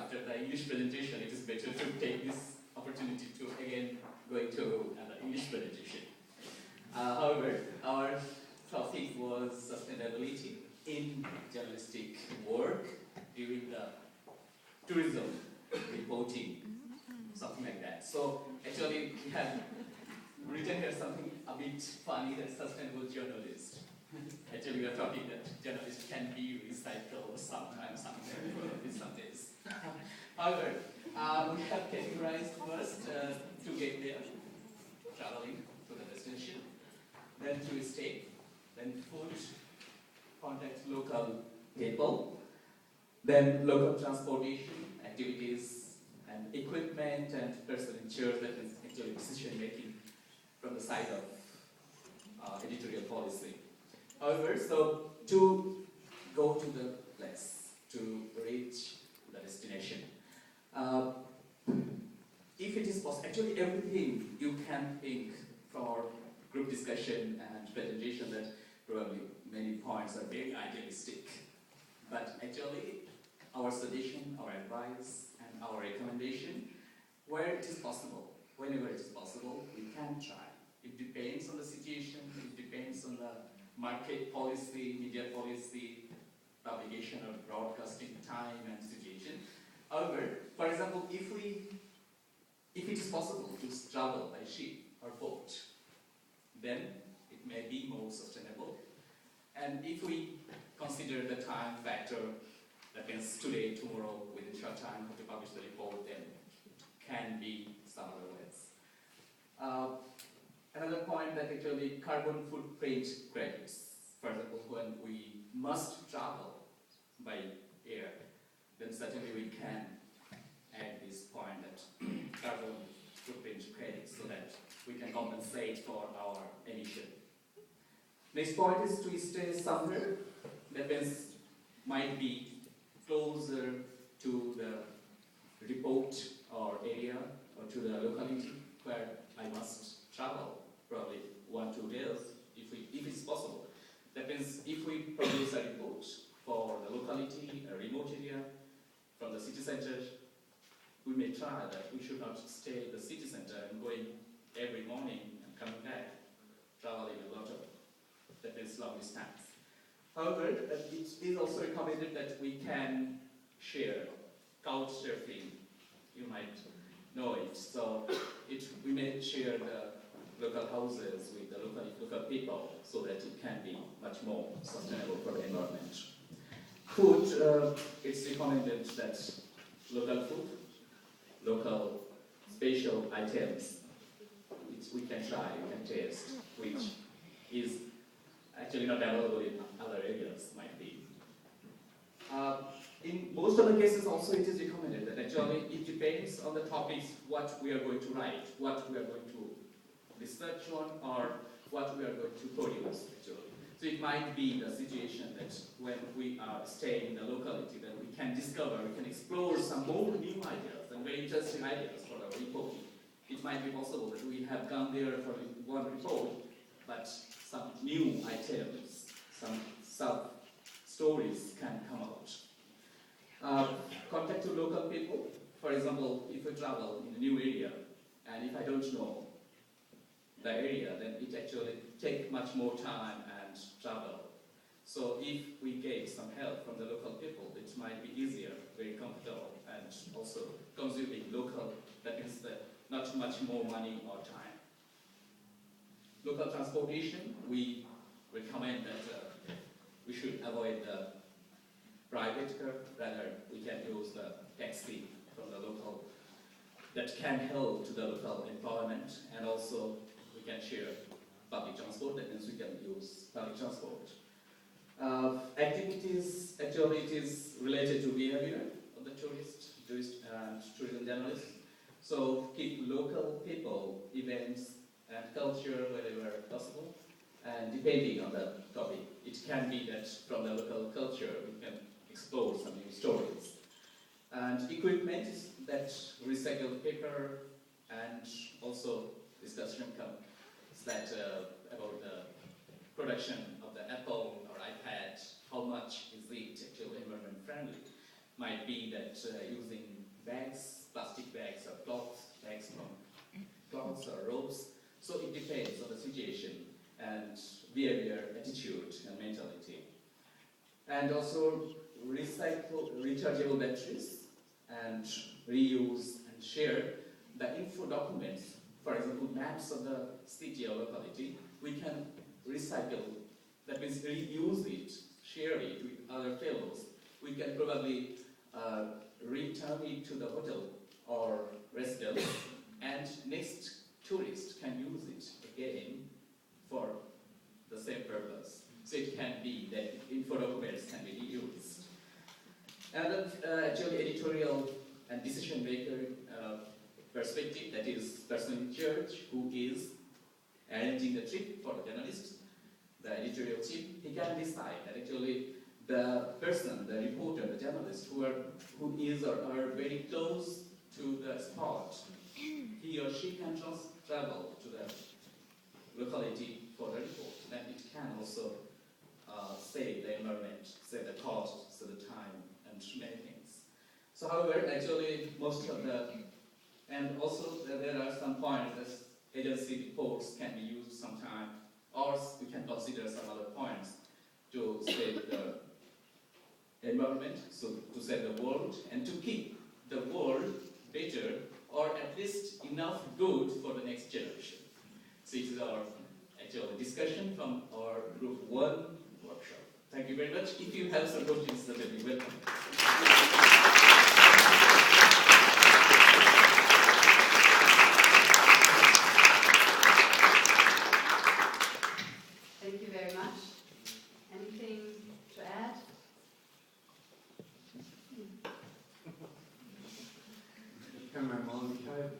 after the English presentation, it is better to take this opportunity to again go into the English presentation. However, our topic was sustainability in journalistic work during the tourism reporting, something like that. So actually, we have written here something a bit funny, that sustainable journalist. Actually, we are talking that journalists can be recycled sometimes, some days. However, we have categorized first to get there, traveling to the destination, then to stay, then food, contact local people, then local transportation, activities, and equipment, and person ensures that is actually decision making from the side of editorial policy. However, so to go to the place, to reach the destination, if it is possible, actually everything you can think for group discussion and presentation, that probably many points are very idealistic. But actually, our suggestion, our advice, and our recommendation, where it is possible, whenever it is possible, we can try. It depends on the situation, it depends on the market policy, media policy, publication or broadcasting time and situation. However, for example, if it is possible to travel by ship or boat, then it may be more sustainable. And if we consider the time factor, that means today, tomorrow, within short time, have to publish the report, then it can be some other ways. Another point, that actually carbon footprint credits. For example, when we must travel by air, then certainly we can add this point, that carbon footprint credits, so that we can compensate for our emission. Next point is to stay somewhere. That means might be closer to the report or area or to the locality where I must travel, probably 1-2 days, if it's possible. That means if we produce a report for the locality, a remote area, from the city center, we may try that we should not stay at the city center and going every morning and coming back, traveling a lot of, that means long distance. However, it is also recommended that we can share couch surfing. You might know it. So we may share the local houses with the local people, so that it can be much more sustainable for the environment. Food, it's recommended that local food, local special items, which we can try, we can taste, which is actually not available in other areas, might be. In most of the cases also it is recommended that actually it depends on the topics what we are going to write, what we are going to research on, or what we are going to produce actually. So it might be the situation that when we are staying in the locality, that we can discover, we can explore some more new ideas and very interesting ideas for our reporting. It might be possible that we have gone there for one report, but some new items, some sub-stories can come out. Contact to local people. For example, if we travel in a new area, and if I don't know the area, then it actually takes much more time and travel. So if we get some help from the local people, it might be easier, very comfortable, and also consuming local, that means that not much more money or time. Local transportation, we recommend that we should avoid the private car, rather we can use the taxi from the local, that can help to the local employment, and also we can share public transport, that means we can use public transport. Activities, actually it is related to behavior of the tourist and tourism journalists. So keep local people, events, and culture wherever possible, and depending on the topic, it can be that from the local culture we can explore some new stories. And equipment, that recycled paper, and also discussion comes that about the production of the Apple or iPad, how much is it actually environment friendly? Might be that using bags, plastic bags or cloth bags from cloths or ropes. So it depends on the situation and behavior, attitude and mentality. And also rechargeable batteries and reuse and share the info documents, for example, maps of the city or locality, we can recycle, that means reuse it, share it with other fellows. We can probably return it to the hotel or residence, and next tourist can use it again for the same purpose. So it can be that info documents can be reused. And actually editorial and decision maker perspective, that is person in charge who is arranging the trip for the journalist, the editorial chief, he can decide that actually the person, the reporter, the journalist who is or are very close to the spot, he or she can just travel to the locality for the report. And it can also save the environment, save the cost, save the time, and many things. So however, actually most of the, and also there are some points that agency reports can be used sometime, or we can consider some other points to save the environment, so to save the world, and to keep the world better, or at least enough good for the next generation. So it is our actual discussion from our Group 1 workshop. Thank you very much. If you have some questions, then you'll be welcome. Thank you very much. Anything to add? Ich kann meinen Maul nicht halten.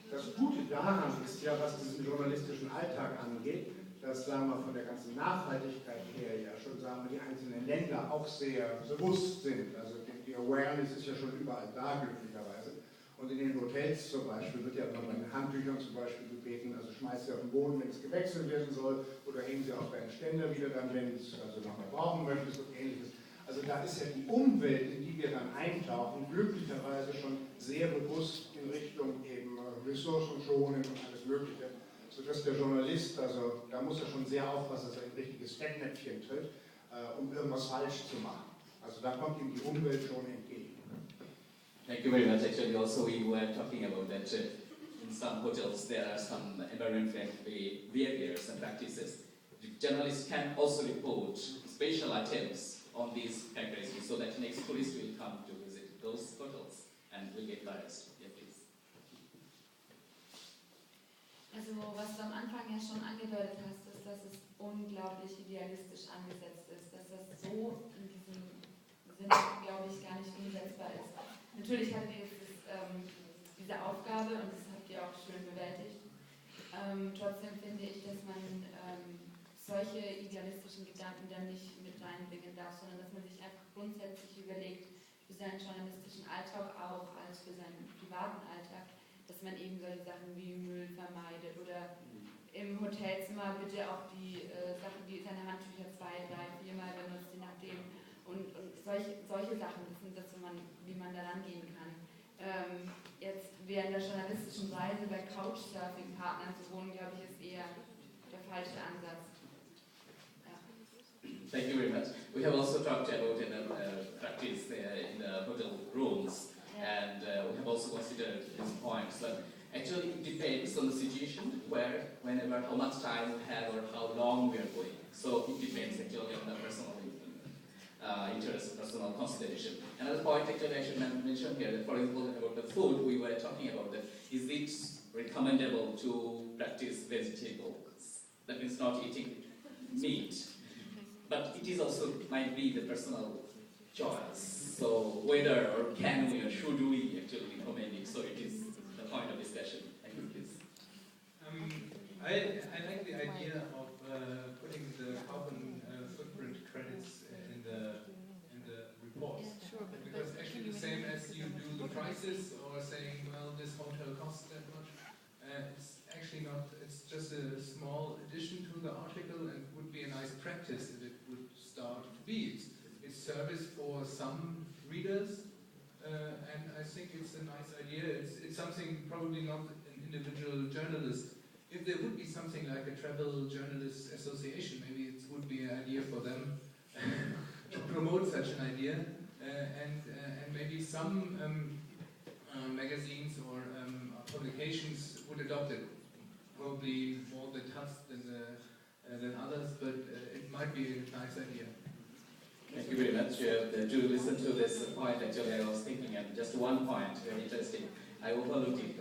Das Gute daran ist ja, was diesen journalistischen Alltag angeht, dass, sagen wir, von der ganzen Nachhaltigkeit her ja schon, sagen wir, die einzelnen Länder auch sehr bewusst sind. Also die Awareness ist ja schon überall da, glücklicherweise. Und in den Hotels zum Beispiel wird ja immer bei den Handtüchern zum Beispiel gebeten, also schmeißt sie auf den Boden, wenn es gewechselt werden soll, oder hängen sie auf deinen Ständer wieder dann, wenn es also nochmal brauchen möchtest und ähnliches. Also da ist ja die Umwelt, in die wir dann eintauchen, glücklicherweise schon sehr bewusst in Richtung eben Ressourcenschonen und alles Mögliche, sodass der Journalist, also da muss er schon sehr aufpassen, dass er ein richtiges Fettnäpfchen tritt, um irgendwas falsch zu machen. Also da kommt ihm die Umwelt schon entgegen. Thank you very much. Actually, also we were talking about that in some hotels there are some environment-friendly behaviors and practices. The journalists can also report special items on these characteristics so that next tourist will come to visit those hotels and will get biased. Yeah, please. Also was du am Anfang ja schon angedeutet hast, ist, dass es unglaublich idealistisch angesetzt ist, dass das so in diesem Sinne, glaube ich, gar nicht umsetzbar ist. Natürlich hattet ihr diese Aufgabe und das habt ihr auch schön bewältigt. Trotzdem finde ich, dass man solche idealistischen Gedanken dann nicht mit reinbringen darf, sondern dass man sich einfach grundsätzlich überlegt, für seinen journalistischen Alltag auch als für seinen privaten Alltag, dass man eben solche Sachen wie Müll vermeidet oder im Hotelzimmer bitte auch die Sachen, die seine Handtücher 2, 3, 4 Mal benutzt, je nachdem. Und solche Sachen, das sind das, wie man da rangehen kann. Jetzt während der journalistischen Reise bei Couchsurfing-Partnern zu wohnen, glaube ich, ist eher der falsche Ansatz. Ja. Thank you very much. We have also talked about practice in the hotel rooms, and we have also considered these points. But actually, it depends on the situation, where, whenever, how much time we have, or how long we are going. So it depends actually on the personal interest, personal consideration. Another point actually I should mention here, that for example about the food, we were talking about that, is it recommendable to practice vegetables? That means not eating meat. But it is also might be the personal choice. So whether or can we or should we actually recommend it? So it is the point of discussion. Thank you, please. I like the idea of putting the carbon footprint credits in the report. Because actually the same as you do the prices or saying, well, this hotel costs that much, it's actually not, it's just a small addition to the article and would be a nice practice if it would start to be. It's service for some readers think it's a nice idea. It's something probably not an individual journalist. If there would be something like a travel journalists association, maybe it would be an idea for them to promote such an idea, and maybe some magazines or publications would adopt it. Probably more the Taz than others, but it might be a nice idea. Thank you very much. To listen to this point, actually, I was thinking, and just one point, very interesting. I overlooked it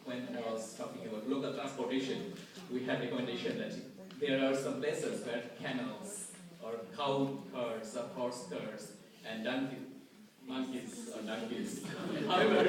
when I was talking about local transportation. We have recommendation that there are some places where camels or cow herds or horse herds and monkeys or donkeys. However,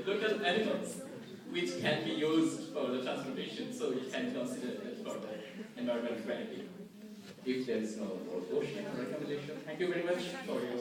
local animals which can be used for the transportation, so you can consider it for the environment friendly. If there is no more question or recommendation, thank you very much for your